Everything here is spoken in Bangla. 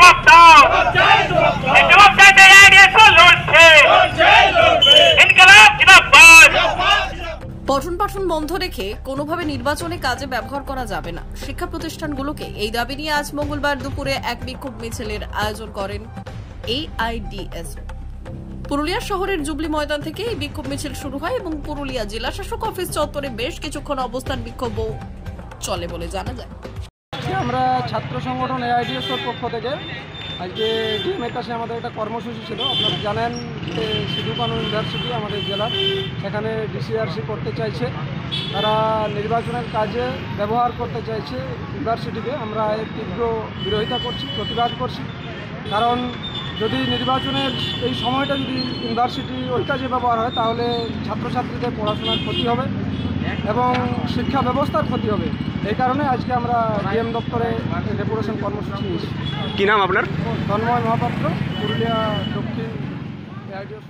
জবাব দাও, জবাব চাইতে এআইডিএসও লড়ছে, ইনকিলাব জিন্দাবাদ। পঠন পাঠন বন্ধ রেখে কোনোভাবে নির্বাচনে কাজে ব্যবহার করা যাবে না। শিক্ষা প্রতিষ্ঠানগুলোকে এই দাবি নিয়ে আজ মঙ্গলবার দুপুরে এক বিক্ষোভ মিছিলের আয়োজন করেন এআইডিএস। পুরুলিয়া শহরের জুবলি ময়দান থেকে এই বিক্ষোভ মিছিল শুরু হয় এবং পুরুলিয়া জেলা শাসক অফিস চত্বরে বেশ কিছুক্ষণ অবস্থান বিক্ষোভও চলে বলে জানা যায়। আমরা ছাত্র সংগঠন এআইডিএস এর পক্ষ থেকে আজকে ডিএমের কাছে আমাদের একটা কর্মসূচি ছিল। আপনারা জানেন যে সিধু কানু ইউনিভার্সিটি আমাদের জেলার, সেখানে ডিসিআরসি করতে চাইছে, তারা নির্বাচনের কাজে ব্যবহার করতে চাইছে ইউনিভার্সিটিকে। আমরা এর তীব্র বিরোধিতা করছি, প্রতিবাদ করছি। কারণ যদি নির্বাচনের এই সময়টা যদি ইউনিভার্সিটি ওই কাজে ব্যবহার হয় তাহলে ছাত্রছাত্রীদের পড়াশোনার ক্ষতি হবে এবং শিক্ষা ব্যবস্থার ক্ষতি হবে। এই কারণে আজকে আমরা ডিএম দপ্তরে ডেপুটেশন কর্মসূচি নিয়েছি। কি নাম আপনার? তন্ময় মহাপাত্র, পুরুলিয়া দক্ষিণ এআইডিএস।